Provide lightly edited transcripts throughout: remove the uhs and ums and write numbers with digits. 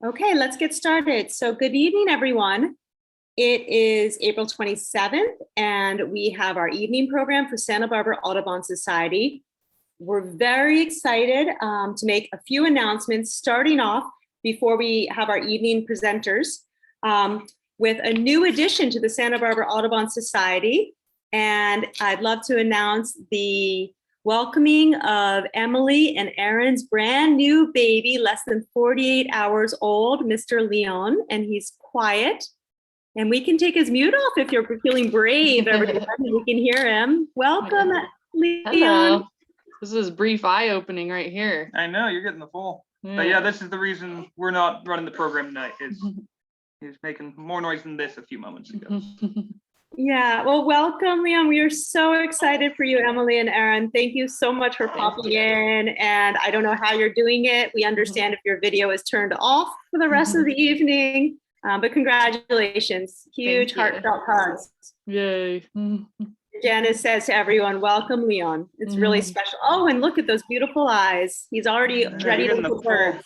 Okay, let's get started. So good evening, everyone. It is April 27th, and we have our evening program for Santa Barbara Audubon Society. We're very excited to make a few announcements starting off before we have our evening presenters with a new addition to the Santa Barbara Audubon Society. And I'd love to announce the welcoming of Emily and Aaron's brand new baby, less than 48 hours old, Mr. Leon, and he's quiet. And we can take his mute off if you're feeling brave, everybody. We can hear him. Welcome, Leon. Hello. This is brief eye-opening right here. I know, you're getting the full. Yeah. But yeah, this is the reason we're not running the program tonight. He's making more noise than this a few moments ago. Yeah, well, welcome, Leon. We are so excited for you, Emily and Aaron. Thank you so much for popping in. And I don't know how you're doing it. We understand if your video is turned off for the rest of the evening, but congratulations. Huge heartfelt hugs. Yay. Janice says to everyone, welcome, Leon. It's really special. Oh, and look at those beautiful eyes. He's already ready to look at birds.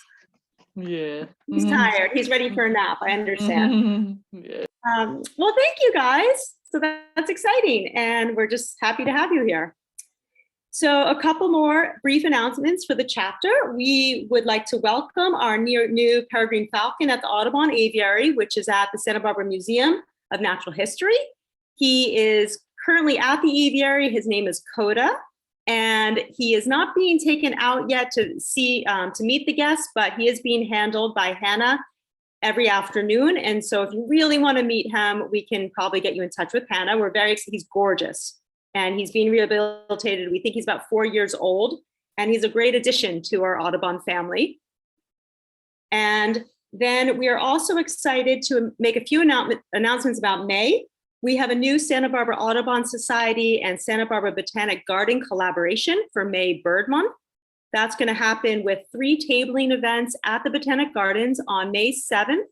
Yeah. He's tired. He's ready for a nap. I understand. Yeah. Well, thank you, guys. So that's exciting. And we're just happy to have you here. So a couple more brief announcements for the chapter. We would like to welcome our new peregrine falcon at the Audubon Aviary, which is at the Santa Barbara Museum of Natural History. He is currently at the aviary. His name is Coda, and he is not being taken out yet to see to meet the guests, but he is being handled by Hannah every afternoon. And so if you really want to meet him, we can probably get you in touch with Hannah. We're very excited. He's gorgeous and he's being rehabilitated. We think he's about 4 years old, and he's a great addition to our Audubon family. And then we are also excited to make a few announcements about May. We have a new Santa Barbara Audubon Society and Santa Barbara Botanic Garden collaboration for May Bird Month. That's going to happen with 3 tabling events at the Botanic Gardens on May 7th,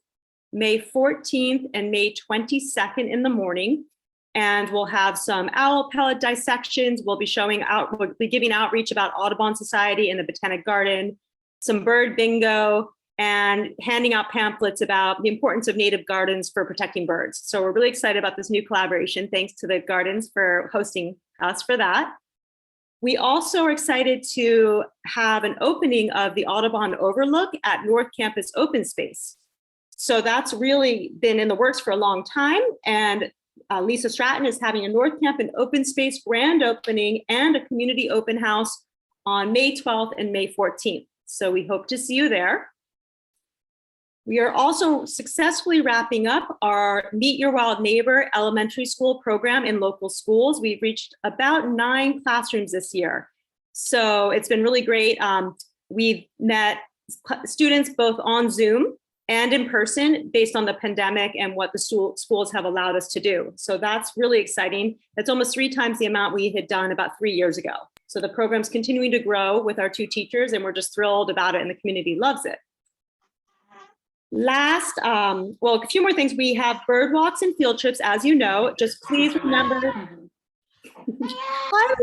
May 14th, and May 22nd in the morning. And we'll have some owl pellet dissections. We'll be giving outreach about Audubon Society and the Botanic Garden, some bird bingo, and handing out pamphlets about the importance of native gardens for protecting birds. So we're really excited about this new collaboration. Thanks to the gardens for hosting us for that. We also are excited to have an opening of the Audubon Overlook at North Campus Open Space. So that's really been in the works for a long time. And Lisa Stratton is having a North Campus Open Space grand opening and a community open house on May 12th and May 14th. So we hope to see you there. We are also successfully wrapping up our Meet Your Wild Neighbor elementary school program in local schools. We've reached about 9 classrooms this year. So it's been really great. We've met students both on Zoom and in person based on the pandemic and what the schools have allowed us to do. So that's really exciting. That's almost 3 times the amount we had done about 3 years ago. So the program's continuing to grow with our 2 teachers, and we're just thrilled about it, and the community loves it. Last, well, a few more things. We have bird walks and field trips, as you know. Just please remember. Hi,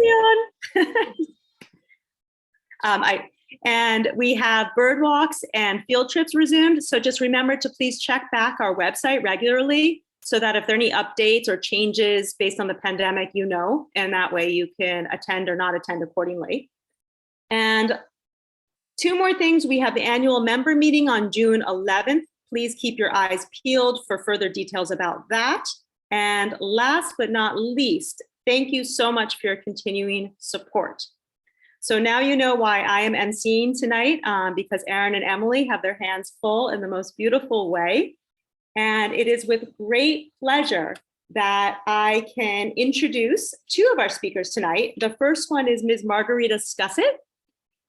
Leon. And we have bird walks and field trips resumed. So just remember to please check back our website regularly so that if there are any updates or changes based on the pandemic, you know, and that way you can attend or not attend accordingly. And 2 more things. We have the annual member meeting on June 11th. Please keep your eyes peeled for further details about that. And last but not least, thank you so much for your continuing support. So now you know why I am emceeing tonight, because Aaron and Emily have their hands full in the most beautiful way. And it is with great pleasure that I can introduce 2 of our speakers tonight. The first one is Ms. Margarita Scussett.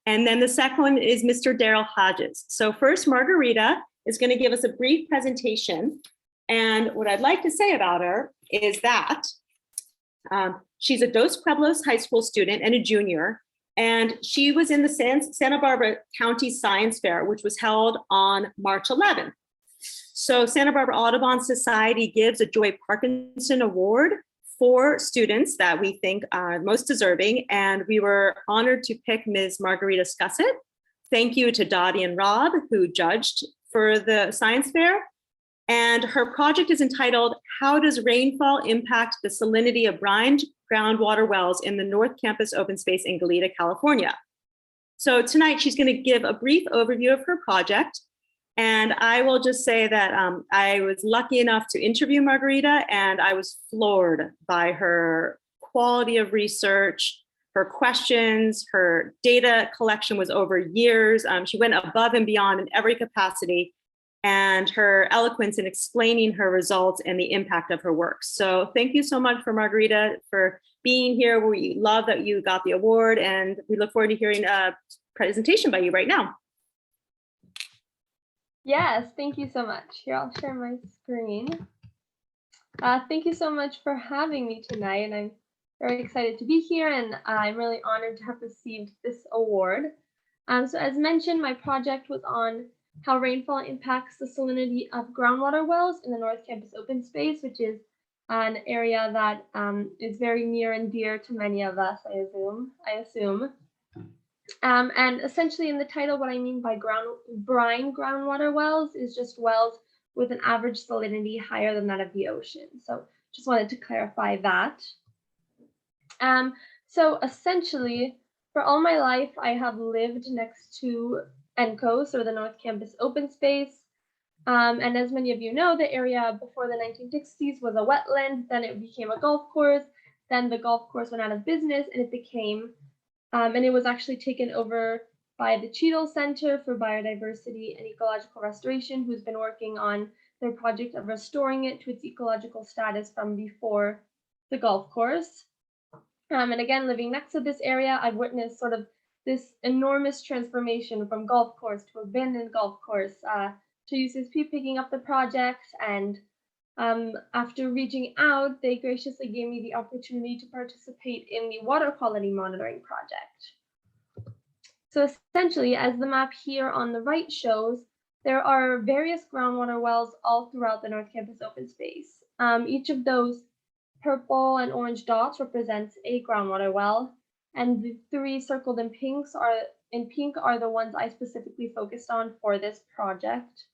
And then the second one is Mr. Daryl Hodges. So first, Margarita is going to give us a brief presentation. And what I'd like to say about her is that she's a Dos Pueblos High School student and a junior. And she was in the Santa Barbara County Science Fair, which was held on March 11th. So Santa Barbara Audubon Society gives a Joy Parkinson Award for students that we think are most deserving. And we were honored to pick Ms. Margarita Scussett. Thank you to Dottie and Rob, who judged for the science fair. And her project is entitled, How Does Rainfall Impact the Salinity of Brine Groundwater Wells in the North Campus Open Space in Goleta, California? So tonight she's going to give a brief overview of her project. And I will just say that I was lucky enough to interview Margarita, and I was floored by her quality of research, her questions, her data collection was over years. She went above and beyond in every capacity, and her eloquence in explaining her results and the impact of her work. So thank you so much for Margarita for being here. We love that you got the award, and we look forward to hearing a presentation by you right now. Yes, thank you so much. Here, I'll share my screen. Thank you so much for having me tonight, and I'm very excited to be here, and I'm really honored to have received this award. So as mentioned, my project was on how rainfall impacts the salinity of groundwater wells in the North Campus open space, which is an area that is very near and dear to many of us, I assume. And essentially in the title, what I mean by brine groundwater wells is just wells with an average salinity higher than that of the ocean. So just wanted to clarify that. So essentially, for all my life, I have lived next to NCOS, or the North Campus Open Space. And as many of you know, the area before the 1960s was a wetland, then it became a golf course, then the golf course went out of business, and it became, and it was actually taken over by the Cheadle Center for Biodiversity and Ecological Restoration, who's been working on their project of restoring it to its ecological status from before the golf course. And again, living next to this area, I've witnessed sort of this enormous transformation from golf course to abandoned golf course to UCSP picking up the project. And after reaching out, they graciously gave me the opportunity to participate in the water quality monitoring project. So essentially, as the map here on the right shows, there are various groundwater wells all throughout the North Campus open space. Each of those purple and orange dots represents a groundwater well, and the three circled in pink are the ones I specifically focused on for this project.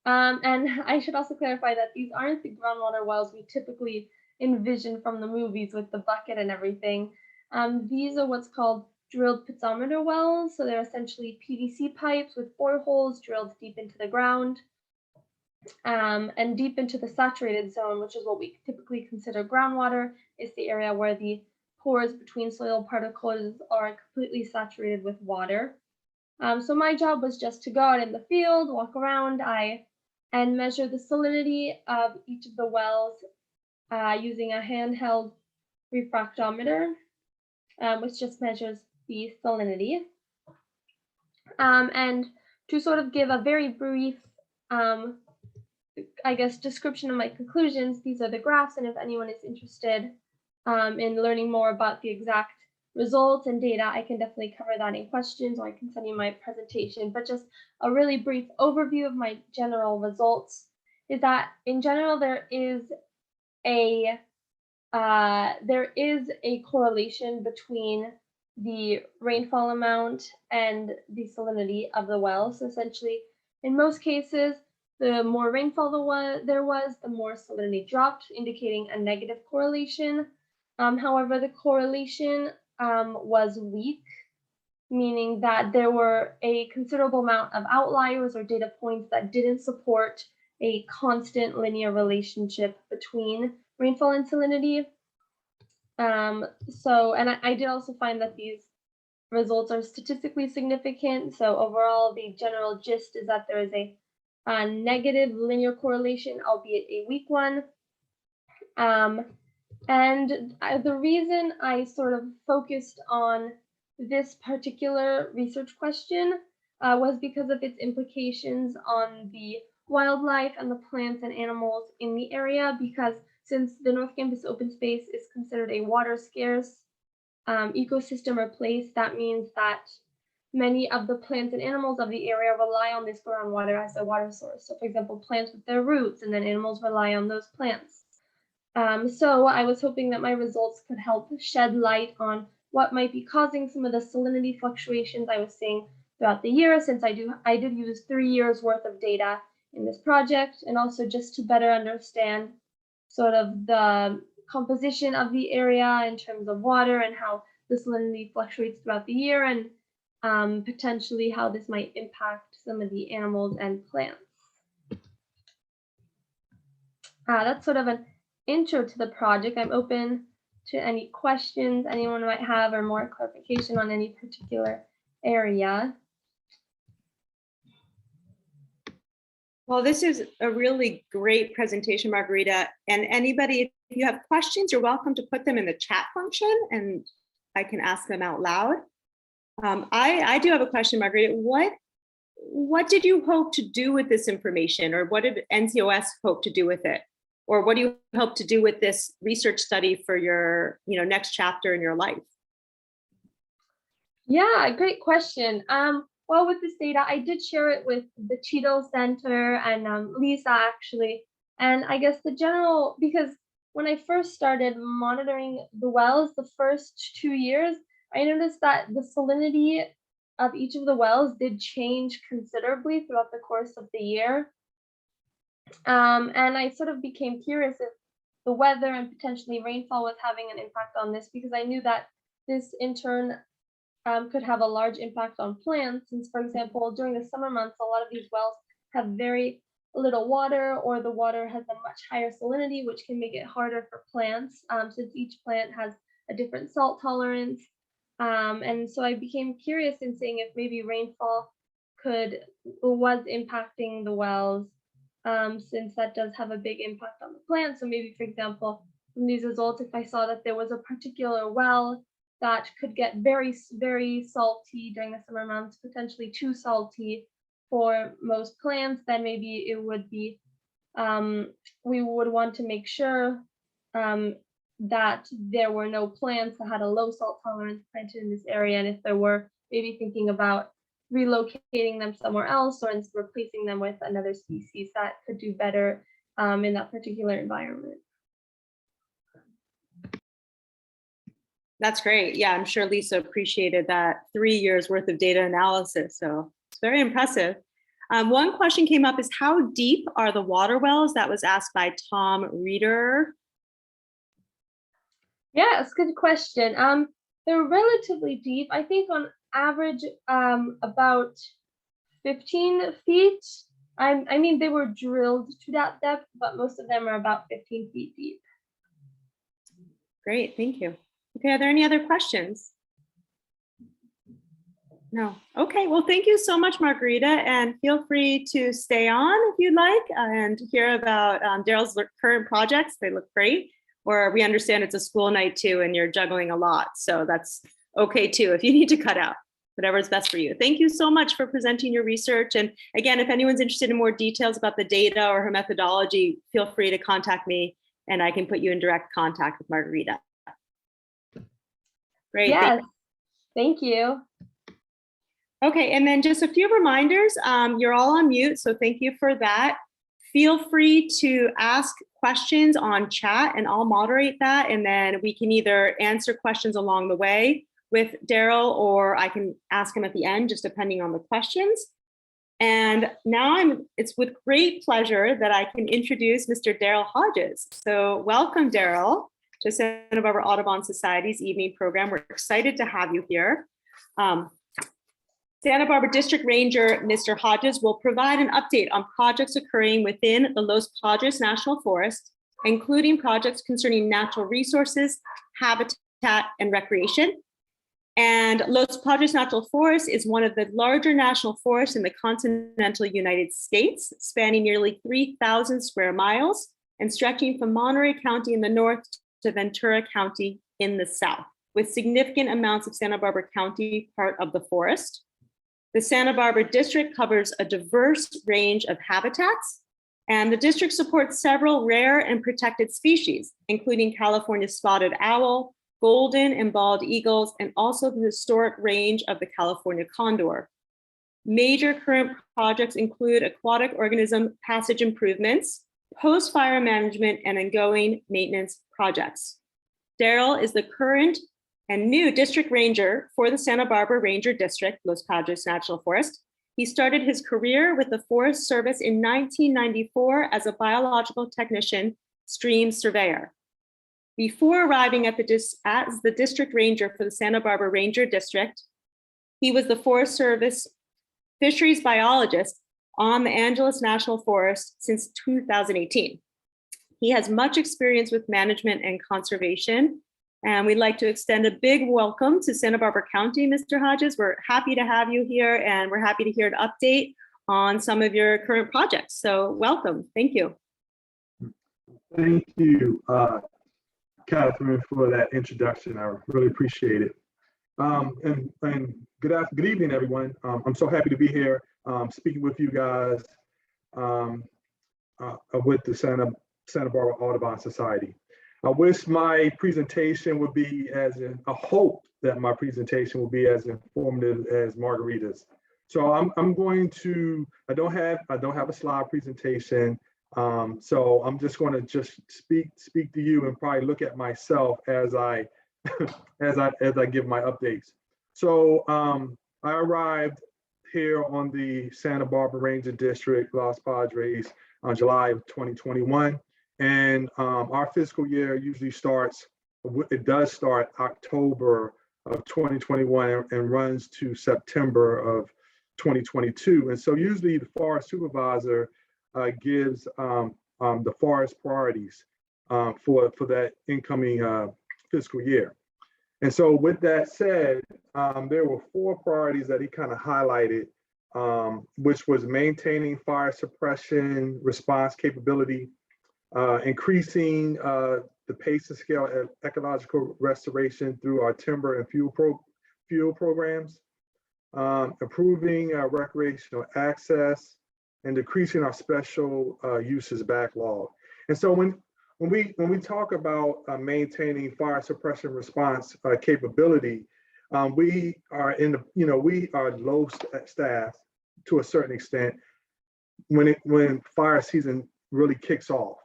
And I should also clarify that these aren't the groundwater wells we typically envision from the movies with the bucket and everything. These are what's called drilled piezometer wells. So they're essentially PVC pipes with boreholes drilled deep into the ground. And deep into the saturated zone, which is what we typically consider groundwater, is the area where the pores between soil particles are completely saturated with water. So my job was just to go out in the field, walk around, and measure the salinity of each of the wells using a handheld refractometer, which just measures the salinity. And to sort of give a very brief I guess, description of my conclusions, these are the graphs, and if anyone is interested in learning more about the exact results and data, I can definitely cover that in questions, or I can send you my presentation. But just a really brief overview of my general results is that, in general, there is a correlation between the rainfall amount and the salinity of the well. So essentially, in most cases, the more rainfall there was, the more salinity dropped, indicating a negative correlation. However, the correlation was weak, meaning that there were a considerable amount of outliers or data points that didn't support a constant linear relationship between rainfall and salinity. And I did also find that these results are statistically significant. So overall, the general gist is that there is a negative linear correlation, albeit a weak one. And the reason I sort of focused on this particular research question was because of its implications on the wildlife and the plants and animals in the area, because since the North Campus open space is considered a water scarce ecosystem or place, that means that many of the plants and animals of the area rely on this groundwater as their water source. So for example, plants with their roots, and then animals rely on those plants. So I was hoping that my results could help shed light on what might be causing some of the salinity fluctuations I was seeing throughout the year, since I did use 3 years worth of data in this project, and also just to better understand sort of the composition of the area in terms of water and how the salinity fluctuates throughout the year, and potentially how this might impact some of the animals and plants. That's sort of an intro to the project. I'm open to any questions anyone might have or more clarification on any particular area. Well, this is a really great presentation, Margarita. And anybody, if you have questions, you're welcome to put them in the chat function and I can ask them out loud. I do have a question, Margarita. What did you hope to do with this information, or what did NCOS hope to do with it? Or what do you hope to do with this research study for your next chapter in your life? Yeah, great question. Well, with this data, I did share it with the Cheadle Center and Lisa, actually. And I guess the general, because when I first started monitoring the wells, the first 2 years, I noticed that the salinity of each of the wells did change considerably throughout the course of the year. And I sort of became curious if the weather and potentially rainfall was having an impact on this, because I knew that this in turn could have a large impact on plants, since, for example, during the summer months, a lot of these wells have very little water, or the water has a much higher salinity, which can make it harder for plants, since each plant has a different salt tolerance. And so I became curious in seeing if maybe rainfall was impacting the wells, since that does have a big impact on the plants. So maybe, for example, from these results, if I saw that there was a particular well that could get very, very salty during the summer months, potentially too salty for most plants, then maybe it would be, we would want to make sure that there were no plants that had a low salt tolerance planted in this area. And if there were, maybe thinking about relocating them somewhere else, or replacing them with another species that could do better in that particular environment. That's great. Yeah, I'm sure Lisa appreciated that 3 years worth of data analysis. So it's very impressive. One question came up is, how deep are the water wells? That was asked by Tom Reeder. Yeah, it's a good question. They're relatively deep. I think on average, about 15 feet. I mean, they were drilled to that depth, but most of them are about 15 feet deep. Great, thank you. Okay, are there any other questions? No. Okay, well, thank you so much, Margarita, and feel free to stay on if you'd like and hear about Daryl's current projects. They look great. Or we understand it's a school night too, and you're juggling a lot. So that's okay too, if you need to cut out, whatever's best for you. Thank you so much for presenting your research. And again, if anyone's interested in more details about the data or her methodology, feel free to contact me and I can put you in direct contact with Margarita. Great. Yes, thank you. Okay, and then just a few reminders. You're all on mute, so thank you for that. Feel free to ask questions on chat and I'll moderate that, and then we can either answer questions along the way with Daryl, or I can ask him at the end, just depending on the questions. And now it's with great pleasure that I can introduce Mr. Daryl Hodges. So welcome, Daryl, to Santa Barbara Audubon Society's evening program. We're excited to have you here. Santa Barbara District Ranger, Mr. Hodges, will provide an update on projects occurring within the Los Padres National Forest, including projects concerning natural resources, habitat, and recreation. And Los Padres National Forest is one of the larger national forests in the continental United States, spanning nearly 3,000 square miles and stretching from Monterey County in the north to Ventura County in the south, with significant amounts of Santa Barbara County part of the forest. The Santa Barbara district covers a diverse range of habitats, and the district supports several rare and protected species, including California spotted owl, golden and bald eagles, and also the historic range of the California Condor. Major current projects include aquatic organism passage improvements, post-fire management, and ongoing maintenance projects. Daryl is the current and new district ranger for the Santa Barbara Ranger District, Los Padres National Forest. He started his career with the Forest Service in 1994 as a biological technician, stream surveyor. Before arriving at as the district ranger for the Santa Barbara Ranger District, he was the Forest Service fisheries biologist on the Angeles National Forest since 2018. He has much experience with management and conservation, and we'd like to extend a big welcome to Santa Barbara County, Mr. Hodges. We're happy to have you here, and we're happy to hear an update on some of your current projects. So welcome, thank you. Thank you, Catherine, for that introduction. I really appreciate it. And good evening, everyone. I'm so happy to be here speaking with you guys with the Santa Barbara Audubon Society. I wish my presentation would be I hope that my presentation will be as informative as Margarita's. So I'm going to, I don't have a slide presentation. So I'm just going to speak to you and probably look at myself as I as I give my updates. So I arrived here on the Santa Barbara Ranger District, Los Padres, on July of 2021. And our fiscal year usually starts, it does start October of 2021 and runs to September of 2022. And so usually the forest supervisor gives the forest priorities for that incoming fiscal year. And so with that said, there were 4 priorities that he kind of highlighted, which was maintaining fire suppression response capability, increasing the pace and scale of ecological restoration through our timber and fuel programs, improving recreational access, and decreasing our special uses backlog. And so when we talk about maintaining fire suppression response capability, we are we are low staffed to a certain extent when fire season really kicks off.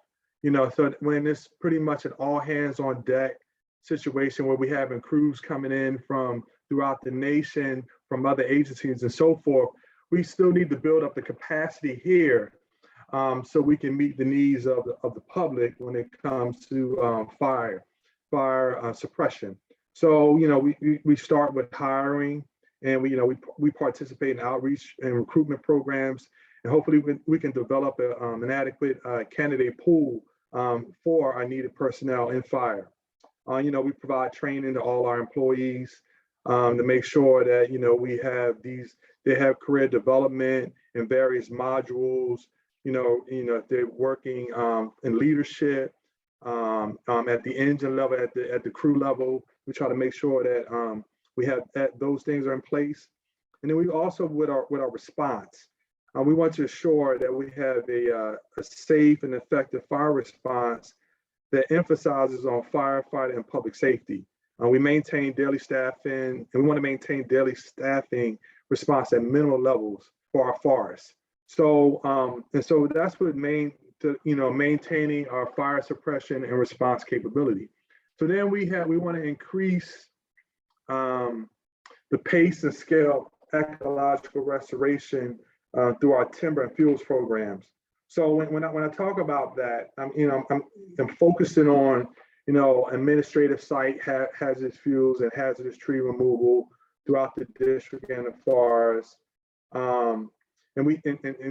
So when it's pretty much an all hands on deck situation where we having crews coming in from throughout the nation, from other agencies and so forth, we still need to build up the capacity here so we can meet the needs of the public when it comes to fire suppression. So we start with hiring, and we participate in outreach and recruitment programs, and hopefully we can develop an adequate candidate pool for our needed personnel in fire. We provide training to all our employees to make sure that they have career development in various modules. If they're working in leadership at the engine level, at the crew level, we try to make sure that we have those things are in place. And then we also with our response, we want to ensure that we have a safe and effective fire response that emphasizes on firefighting and public safety. We maintain daily staffing, and we want to maintain daily staffing response at minimal levels for our forests. So and so that's what maintaining our fire suppression and response capability. So then we want to increase the pace and scale of ecological restoration through our timber and fuels programs. So when I talk about that, I'm focusing on administrative site hazardous fuels and hazardous tree removal throughout the district and the forest. And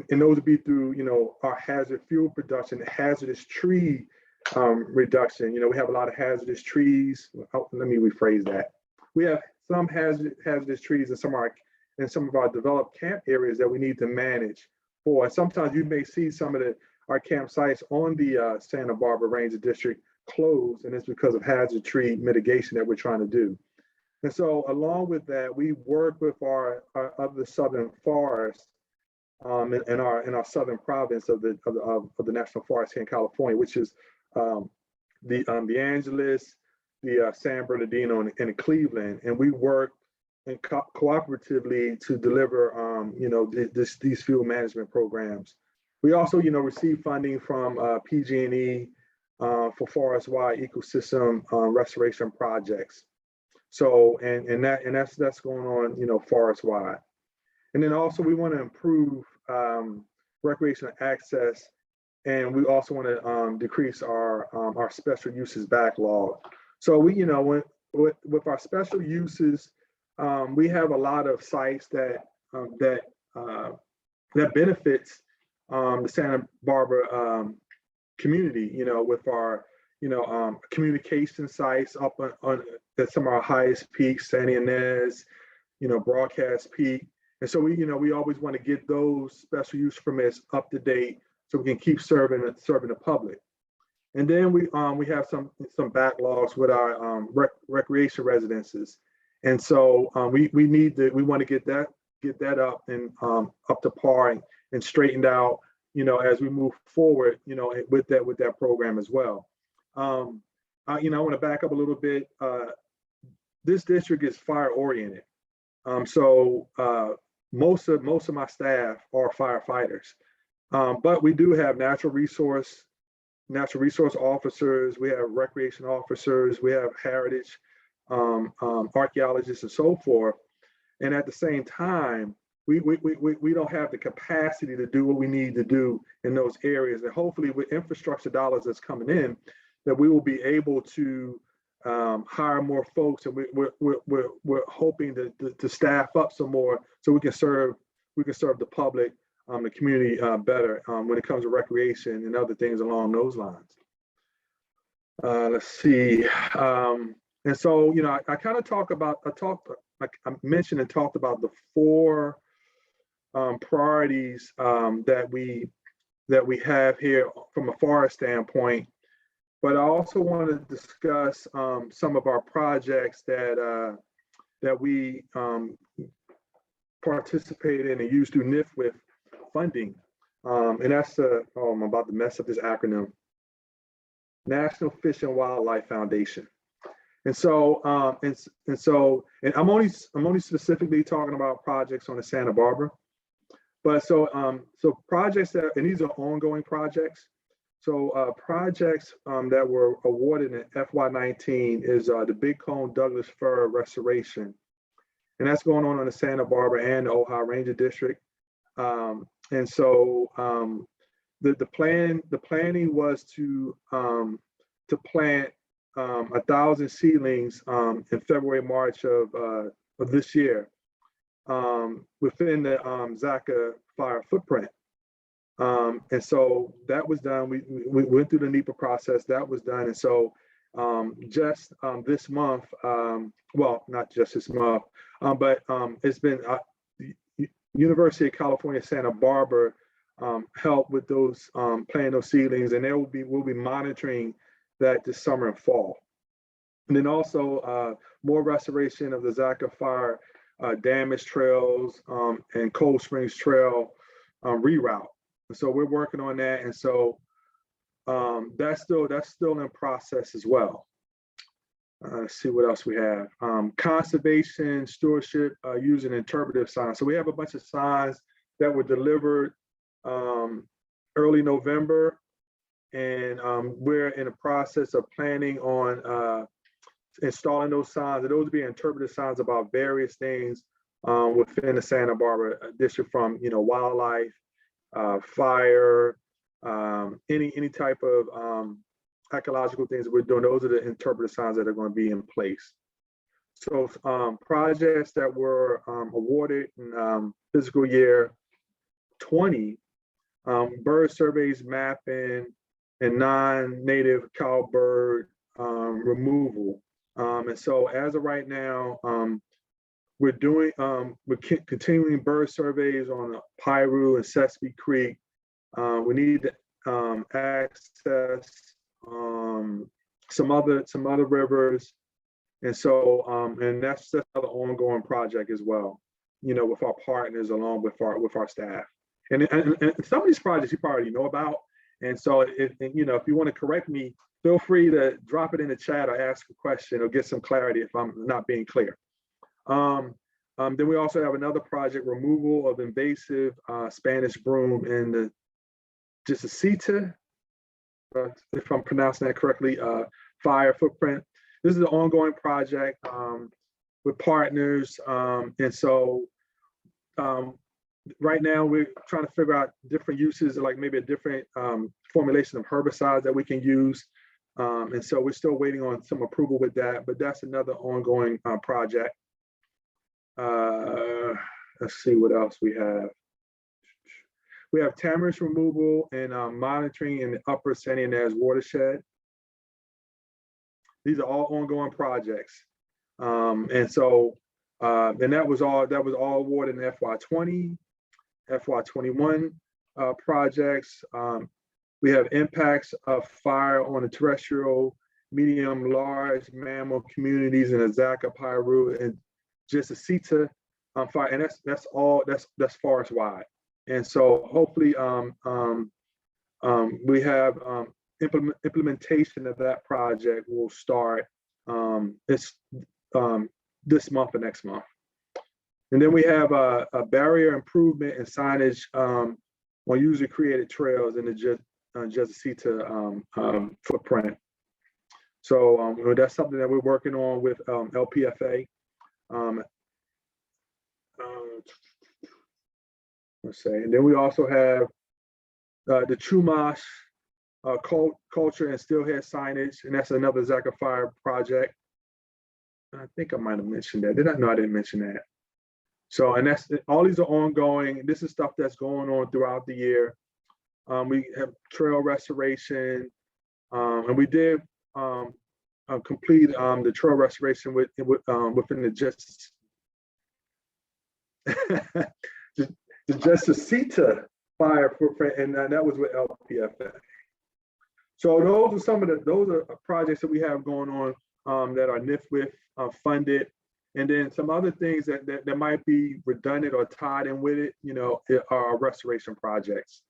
those would be through our hazard fuel production, hazardous tree reduction. We have a lot of hazardous trees. Oh, let me rephrase that. We have some hazardous trees in some of our developed camp areas that we need to manage for. Sometimes you may see some of our campsites on the Santa Barbara Ranger District closed, and it's because of hazard tree mitigation that we're trying to do. And so along with that, we work with our other southern forests in our southern province of the National Forest here in California, which is the Angeles, the San Bernardino, and Cleveland. And we work cooperatively to deliver these fuel management programs. We also receive funding from PG&E for forest-wide ecosystem restoration projects. So, that's going on, forest wide. And then also we want to improve recreational access, and we also want to decrease our special uses backlog. So we, with our special uses, we have a lot of sites that benefits the Santa Barbara community, with our communication sites up on at some of our highest peaks, Santa Ynez, Broadcast Peak. And so we always want to get those special use permits up to date so we can keep serving the public. And then we have some backlogs with our recreation residences. And so we want to get that up and up to par and straightened out, as we move forward, with that program as well. I want to back up a little bit. This district is fire oriented. So most of my staff are firefighters, but we do have natural resource officers. We have recreation officers. We have heritage archaeologists and so forth. And at the same time, we don't have the capacity to do what we need to do in those areas. And hopefully, with infrastructure dollars that's coming in, that we will be able to hire more folks, and we're hoping to staff up some more so we can serve the public, the community better when it comes to recreation and other things along those lines. Let's see. And so, I kind of I mentioned and talked about the 4 priorities that we have here from a forest standpoint. But I also want to discuss some of our projects that we participate in and use through NIF with funding. And that's I'm about to mess up this acronym: National Fish and Wildlife Foundation. And so and I'm only specifically talking about projects on the Santa Barbara. But so projects and these are ongoing projects. So projects that were awarded in FY19 is the Big Cone Douglas Fir Restoration. And that's going on in the Santa Barbara and the Ohio Ranger District. And so the planning was to plant 1,000 seedlings in February, March of this year within the Zaca fire footprint. And so that was done. We went through the NEPA process. That was done. And so just this month, well, not just this month, but it's been University of California, Santa Barbara help with those planting those seedlings, and we'll be monitoring that this summer and fall. And then also more restoration of the Zaca fire damaged trails and Cold Springs Trail reroute. So we're working on that, and so that's still in process as well. Let's see what else we have. Conservation stewardship using interpretive signs. So we have a bunch of signs that were delivered early November, and we're in the process of planning on installing those signs. And those will be interpretive signs about various things within the Santa Barbara district, from wildlife, fire, any type of ecological things that we're doing. Those are the interpretive signs that are going to be in place. So projects that were awarded in fiscal year 20, bird surveys, mapping, and non-native cowbird removal. And so as of right now, we're continuing bird surveys on Piru and Sesame Creek. We need to access some other rivers, and so and that's another ongoing project as well. With our partners, along with our staff, and some of these projects you probably know about. And so if you want to correct me, feel free to drop it in the chat or ask a question or get some clarity if I'm not being clear. Then we also have another project: removal of invasive Spanish broom in the Jacita, if I'm pronouncing that correctly, fire footprint. This is an ongoing project. with partners. And so right now we're trying to figure out different uses, like maybe a different formulation of herbicides that we can use. And so we're still waiting on some approval with that, but that's another ongoing project. Let's see what else we have. We have tamarisk removal and monitoring in the upper Santa Ynez watershed. These are all ongoing projects. And so, and that was all awarded in FY20, FY21 projects. We have impacts of fire on the terrestrial, medium, large mammal communities in Azaka, Piru, and Jessicita fire, and that's forest wide. And so hopefully we have implementation of that project will start this month or next month. And then we have a barrier improvement and signage on user created trails in the Jessicita footprint. So that's something that we're working on with LPFA. Let's say, and then we also have the Chumash culture and steelhead signage, and that's another Zaka Fire project. I think I might have mentioned that. Did I? No, I didn't mention that. So, and that's all these are ongoing. This is stuff that's going on throughout the year. We have trail restoration, and we did complete the trail restoration within the Jessicita fire footprint, and that was with LPFA. So those are some of the projects that we have going on that are NIFWIF funded, and then some other things that might be redundant or tied in with it, are restoration projects.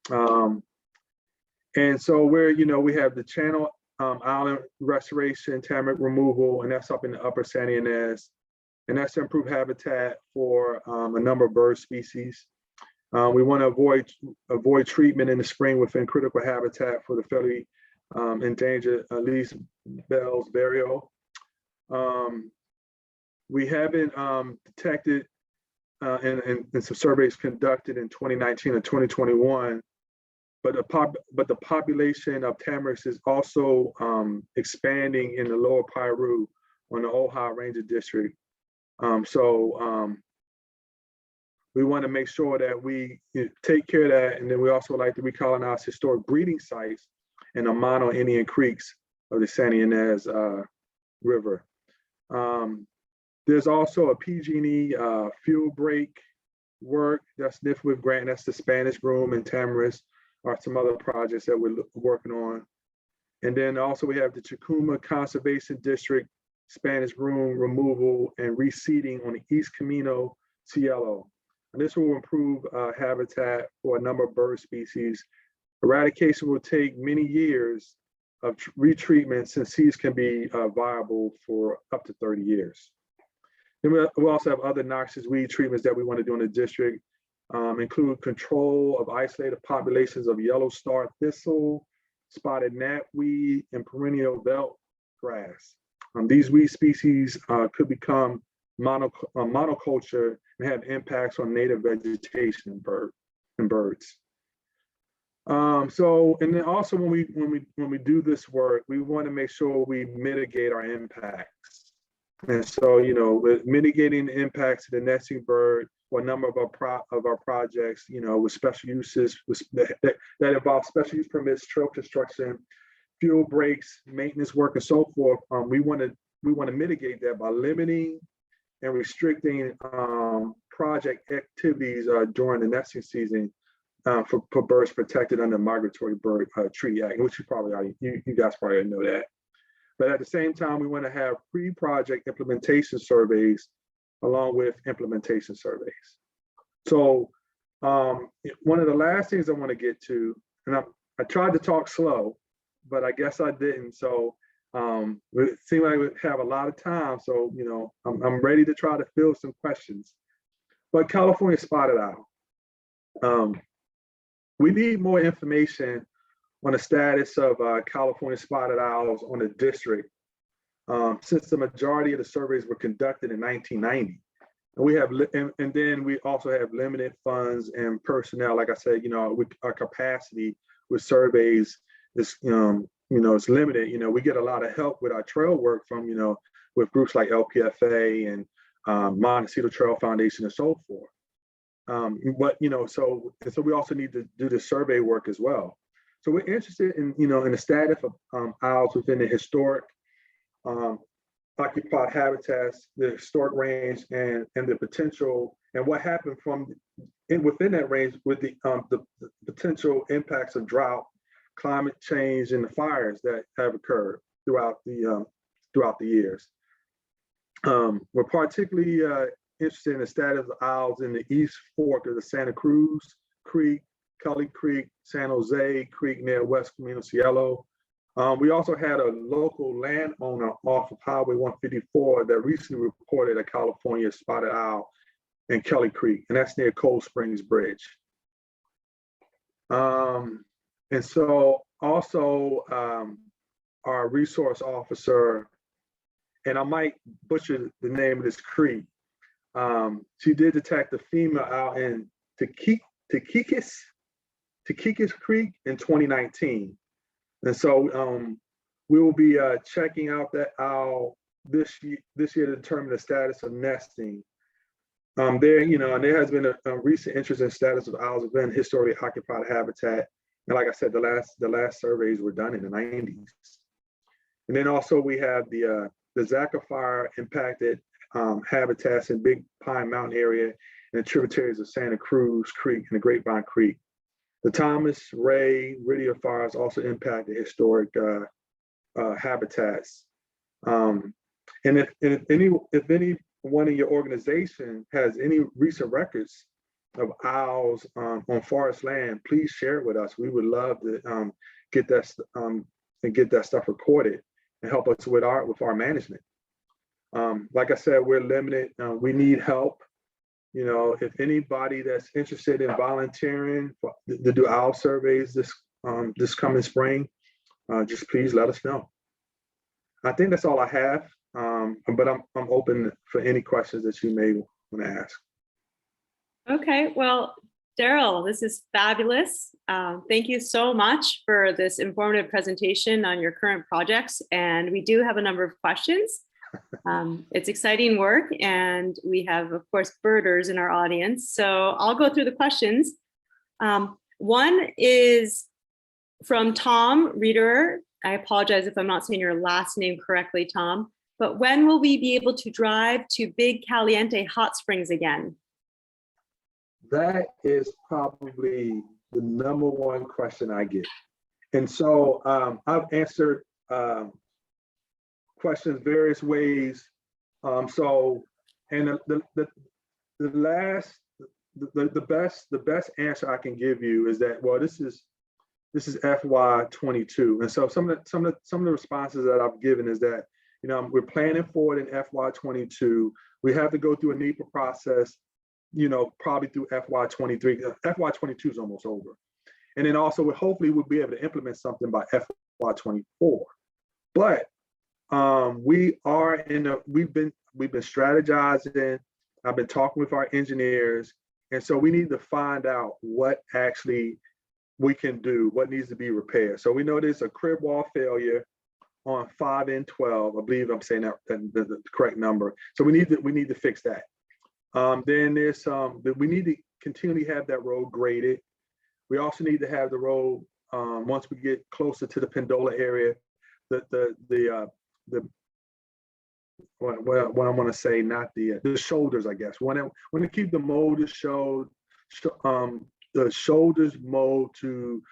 And so we have the Channel Island restoration, tamarisk removal, and that's up in the upper Santa Ynez. And that's to improve habitat for a number of bird species. We want to avoid treatment in the spring within critical habitat for the fairly endangered least Bell's burial. We haven't detected in some surveys conducted in 2019 and 2021, but the population of tamarisks is also expanding in the lower Piru on the Ojai Ranger District. We want to make sure that we take care of that, and then we also like to recolonize historic breeding sites in the Mono Indian creeks of the Santa Ynez River. There's also a PG&E fuel break work that's NIFWIF grant. That's the Spanish Groom and Tamarisk, or some other projects that we're working on. And then also we have the Chacuma Conservation District Spanish Groom removal and reseeding on the East Camino Cielo. And this will improve habitat for a number of bird species. Eradication will take many years of retreatment, since seeds can be viable for up to 30 years. Then we also have other noxious weed treatments that we want to do in the district, include control of isolated populations of yellow star thistle, spotted knapweed, and perennial belt grass. These weed species could become monoculture and have impacts on native vegetation and birds. And then also when we do this work, we want to make sure we mitigate our impacts. And so, with mitigating the impacts to the nesting bird, or a number of our projects, with special uses that involve special use permits, trail construction, fuel breaks, maintenance work, and so forth. We want to mitigate that by limiting and restricting project activities during the nesting season for birds protected under the Migratory Bird Treaty Act, which you guys probably already know that. But at the same time, we want to have pre-project implementation surveys along with implementation surveys. So one of the last things I want to get to, and I tried to talk slow, but I guess I didn't. So it seemed like we have a lot of time. So, I'm ready to try to fill some questions. But California spotted owl. We need more information on the status of California spotted owls on the district. since the majority of the surveys were conducted in 1990. And we have, and then we also have limited funds and personnel. Like I said, our capacity with surveys is, it's limited. We get a lot of help with our trail work from, with groups like LPFA and Montecito Trail Foundation and so forth. But, so we also need to do the survey work as well. So we're interested in, in the status of owls within the historic occupied habitats, the historic range, and the potential, and what happened within that range with the potential impacts of drought, climate change, and the fires that have occurred throughout the years. We're particularly interested in the status of owls in the East Fork of the Santa Cruz Creek, Kelly Creek, San Jose Creek near West Camino Cielo. We also had a local landowner off of Highway 154 that recently reported a California spotted owl in Kelly Creek, and that's near Cold Springs Bridge. And so also our resource officer, and I might butcher the name of this creek, she did detect a female out in Tequicus Creek in 2019. And so we will be checking out that owl this year to determine the status of nesting. And there has been a recent interest in status of owls within historically occupied habitat. And like I said, the last surveys were done in the 90s. And then also we have the Zaka fire impacted habitats in Big Pine Mountain area and the tributaries of Santa Cruz Creek and the Grapevine Creek. The Thomas Ray Riddier fires also impacted historic habitats. And if anyone in your organization has any recent records of owls on forest land, please share it with us. We would love to get that stuff recorded and help us with our management. Like I said, we're limited. We need help. If anybody that's interested in volunteering to do owl surveys this coming spring, just please let us know. I think that's all I have, but I'm open for any questions that you may want to ask. Okay, well, Daryl, this is fabulous. Thank you so much for this informative presentation on your current projects. And we do have a number of questions. It's exciting work, and we have, of course, birders in our audience. So I'll go through the questions. One is from Tom Reeder. I apologize if I'm not saying your last name correctly, Tom, but when will we be able to drive to Big Caliente hot springs again? That is probably the #1 question I get. And so I've answered questions various ways. The best answer I can give you is that, well, this is FY22. And so some of the responses that I've given is that, we're planning for it in FY22. We have to go through a NEPA process, probably through FY23. FY22 is almost over. And then also hopefully we'll be able to implement something by FY24. But we've been strategizing. I've been talking with our engineers. And so we need to find out what actually we can do, what needs to be repaired. So we know there's a crib wall failure on 5N12. I believe I'm saying that the correct number. So we need to fix that. Then there's we need to continually have that road graded. We also need to have the road once we get closer to the Pendola area, what I want to say, not the shoulders, I guess. When to keep the molders the shoulders mowed to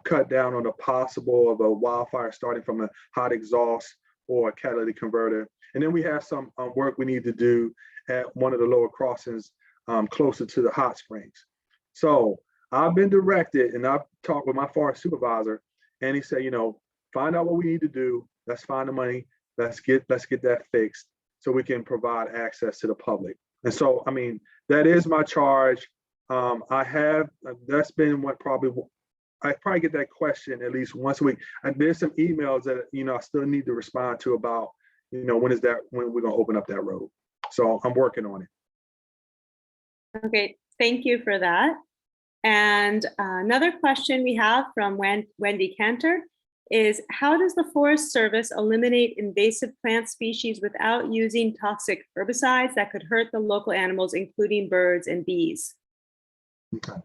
cut down on the possible of a wildfire starting from a hot exhaust or a catalytic converter. And then we have some work we need to do at one of the lower crossings closer to the hot springs. So I've been directed, and I've talked with my forest supervisor, and he said, find out what we need to do. Let's find the money. Let's get that fixed so we can provide access to the public. And so, that is my charge. That's been I probably get that question at least once a week. And there's some emails that, I still need to respond to about, when we're going to open up that road. So I'm working on it. Okay, thank you for that. And another question we have from Wendy Cantor is, how does the Forest Service eliminate invasive plant species without using toxic herbicides that could hurt the local animals, including birds and bees? Okay.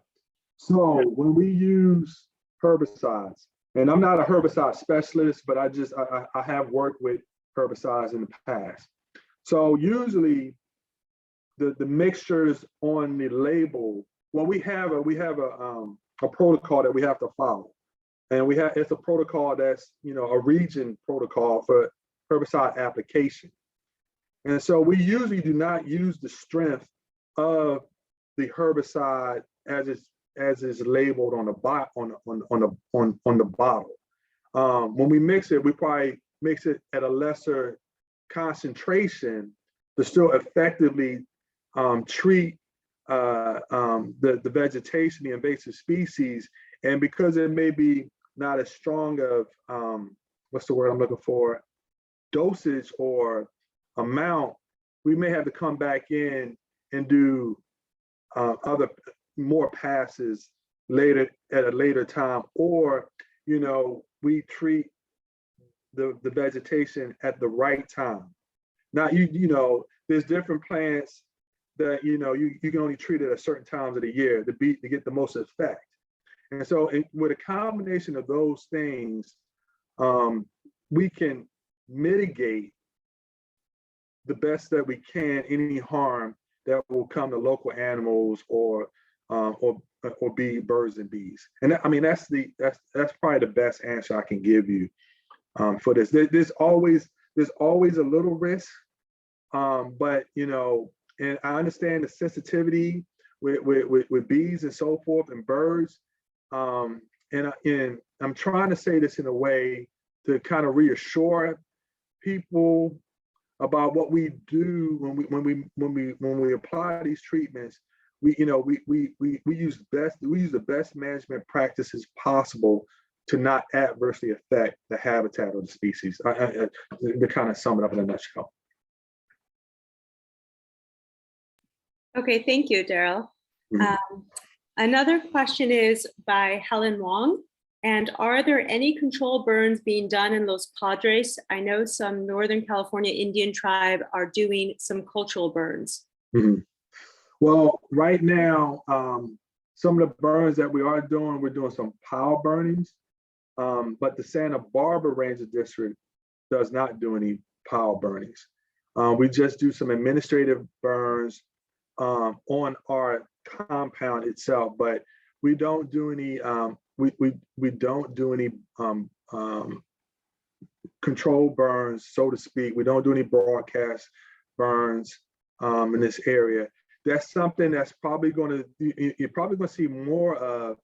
So when we use herbicides, and I'm not a herbicide specialist, but I have worked with herbicides in the past. So usually the mixtures on the label, well, we have a protocol that we have to follow. And it's a protocol that's, a region protocol for herbicide application. And so we usually do not use the strength of the herbicide as is labeled on the bottle. When we mix it, we probably mix it at a lesser concentration to still effectively treat the vegetation, the invasive species. And because it may be not as strong of, what's the word I'm looking for, dosage or amount, we may have to come back in and do more passes later at a later time, or we treat the vegetation at the right time. Now there's different plants that you can only treat at a certain times of the year to get the most effect. And so with a combination of those things, we can mitigate the best that we can any harm that will come to local animals or birds and bees. And that's probably the best answer I can give you for this. There's always a little risk, but and I understand the sensitivity with bees and so forth and birds. And I'm trying to say this in a way to kind of reassure people about what we do when we apply these treatments. We use the best management practices possible to not adversely affect the habitat of the species. To kind of sum it up in a nutshell. Okay, thank you, Daryl. Another question is by Helen Wong. And are there any control burns being done in Los Padres? I know some Northern California Indian tribe are doing some cultural burns. Mm-hmm. Well, right now, some of the burns that we're doing some power burnings, but the Santa Barbara Ranger District does not do any power burnings. We just do some administrative burns on our compound itself, but we don't do any we don't do any control burns, so to speak. We don't do any broadcast burns in this area. That's something that's you're probably going to see more of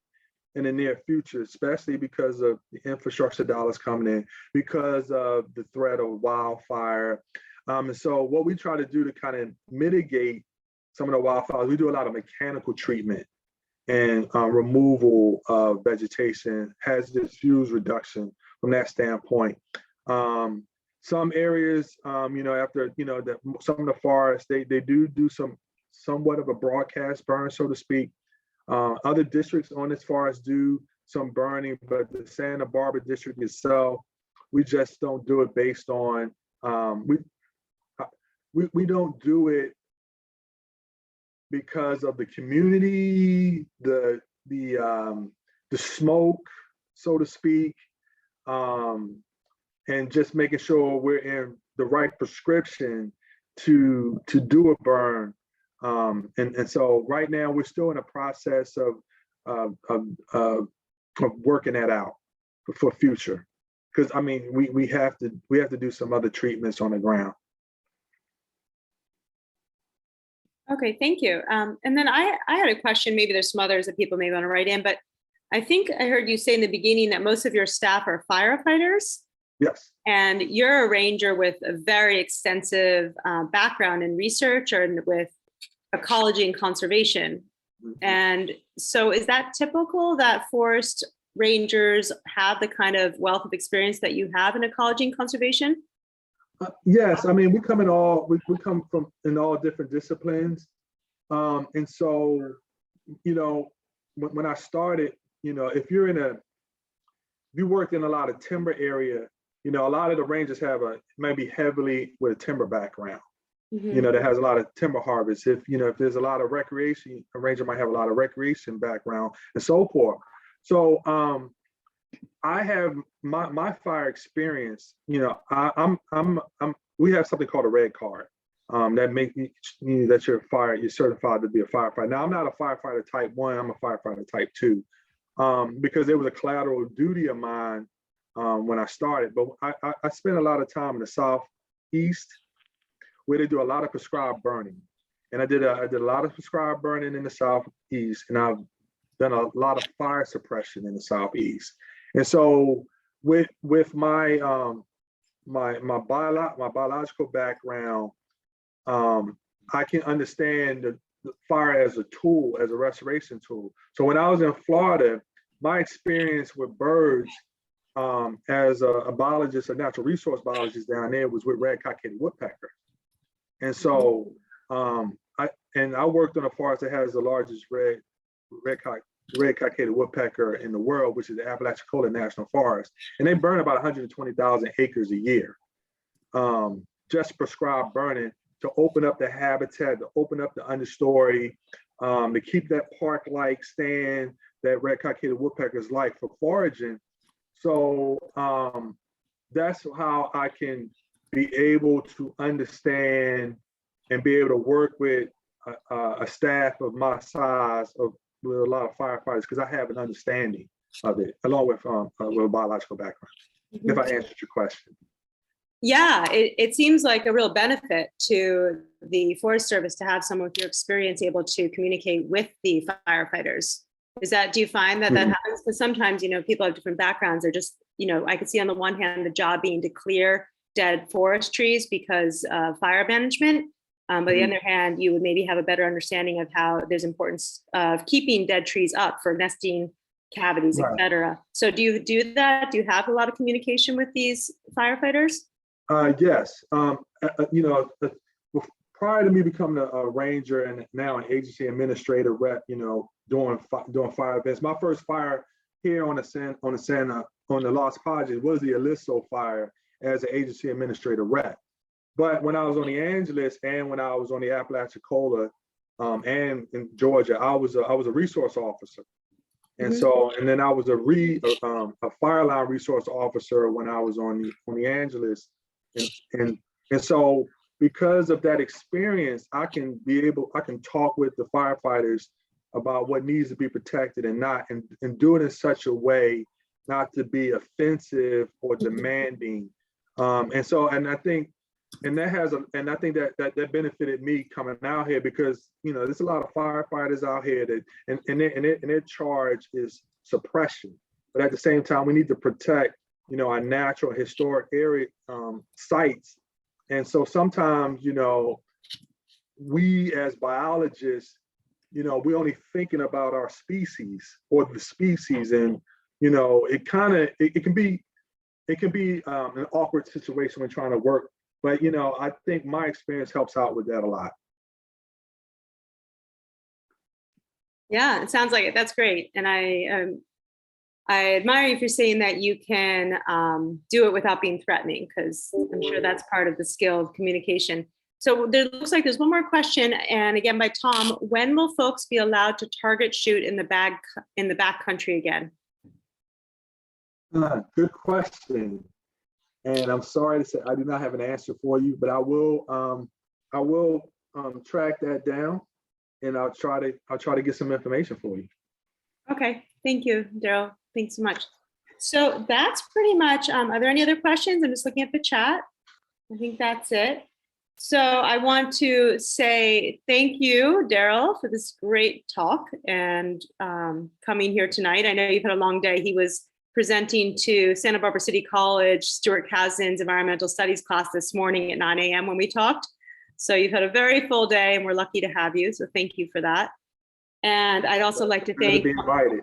in the near future, especially because of the infrastructure dollars coming in, because of the threat of wildfire. And so what we try to do to kind of mitigate some of the wildfires, we do a lot of mechanical treatment and removal of vegetation, hazardous fuels reduction from that standpoint. Some areas, after, some of the forests, they do somewhat of a broadcast burn, so to speak. Other districts on this forest do some burning, but the Santa Barbara district itself, we just don't do it based on, we don't do it because of the community, the smoke, so to speak, and just making sure we're in the right prescription to do a burn. And so right now we're still in a process of working that out for future, because we have to do some other treatments on the ground. Okay, thank you. And then I had a question, maybe there's some others that people may want to write in, but I think I heard you say in the beginning that most of your staff are firefighters. Yes. And you're a ranger with a very extensive background in research and with ecology and conservation. Mm-hmm. And so is that typical that forest rangers have the kind of wealth of experience that you have in ecology and conservation? Yes, I mean, we come from in all different disciplines. And so, you know, when I started, you know, if you worked in a lot of timber area, you know, a lot of the rangers have maybe heavily with a timber background, you know, that has a lot of timber harvest. If there's a lot of recreation, a ranger might have a lot of recreation background and so forth. So I have my fire experience, you know, we have something called a red card. That makes that you're certified to be a firefighter. Now I'm not a firefighter type 1, I'm a firefighter type 2. Because it was a collateral duty of mine when I started. But I spent a lot of time in the Southeast where they do a lot of prescribed burning. And I did a lot of prescribed burning in the Southeast, and I've done a lot of fire suppression in the Southeast. And so with my my biological background, I can understand the fire as a tool, as a restoration tool. So when I was in Florida, my experience with birds as a biologist, a natural resource biologist down there, was with red-cockaded woodpecker. And so I worked on a forest that has the largest red-cockaded woodpecker in the world, which is the Apalachicola National Forest. And they burn about 120,000 acres a year, just prescribed burning, to open up the habitat, to open up the understory, to keep that park-like stand that red-cockaded woodpeckers like for foraging. So that's how I can be able to understand and be able to work with a staff of my size with a lot of firefighters, because I have an understanding of it, along with a biological background. If I answered your question. Yeah, it seems like a real benefit to the Forest Service to have someone with your experience able to communicate with the firefighters. Do you find that that happens? Because sometimes, you know, people have different backgrounds. They're just, you know, I could see on the one hand the job being to clear dead forest trees because of fire management. But on the other hand, you would maybe have a better understanding of how there's importance of keeping dead trees up for nesting cavities, et cetera. So do you do that? Do you have a lot of communication with these firefighters? Yes. You know, prior to me becoming a ranger and now an agency administrator rep, you know, doing fire events. My first fire here on the Los Padres was the Aliso fire as an agency administrator rep. But when I was on the Angeles and when I was on the Apalachicola and in Georgia, I was a resource officer. And so, and then I was a fire line resource officer when I was on the Angeles. And so because of that experience, I can talk with the firefighters about what needs to be protected and not, and do it in such a way not to be offensive or demanding. And I think that benefited me coming out here, because, you know, there's a lot of firefighters out here that, and their charge is suppression. But at the same time, we need to protect, you know, our natural historic area sites. And so sometimes, you know, we as biologists, you know, we're only thinking about our species or the species, and, you know, it can be an awkward situation when trying to work. But, you know, I think my experience helps out with that a lot. Yeah, it sounds like it. That's great. And I admire you for saying that you can do it without being threatening, because I'm sure that's part of the skill of communication. So there looks like there's one more question, and again by Tom. When will folks be allowed to target shoot in the backcountry again? Good question. And I'm sorry to say I do not have an answer for you, but I will track that down, and I'll try to get some information for you. Okay, thank you, Daryl. Thanks so much. So that's pretty much, are there any other questions? I'm just looking at the chat. I think that's it. So I want to say thank you, Daryl, for this great talk and coming here tonight. I know you've had a long day. He was presenting to Santa Barbara City College, Stuart Kasdan's environmental studies class this morning at 9 a.m. when we talked. So you've had a very full day, and we're lucky to have you. So thank you for that. And I'd also like to thank. Be invited.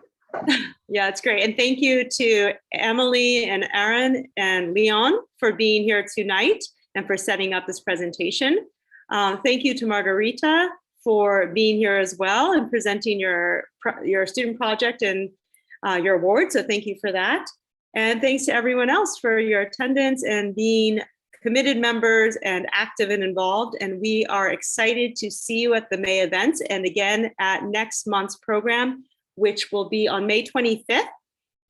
Yeah, it's great. And thank you to Emily and Aaron and Leon for being here tonight. and for setting up this presentation. Thank you to Margarita for being here as well and presenting your student project and your award. So thank you for that. And thanks to everyone else for your attendance and being committed members and active and involved. And we are excited to see you at the May events and again at next month's program, which will be on May 25th.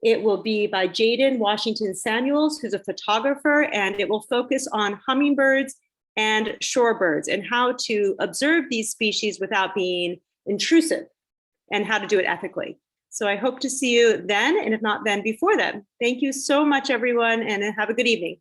It will be by Jaden Washington Samuels, who's a photographer, and it will focus on hummingbirds and shorebirds and how to observe these species without being intrusive and how to do it ethically. So I hope to see you then, and if not then, before then. Thank you so much, everyone, and have a good evening.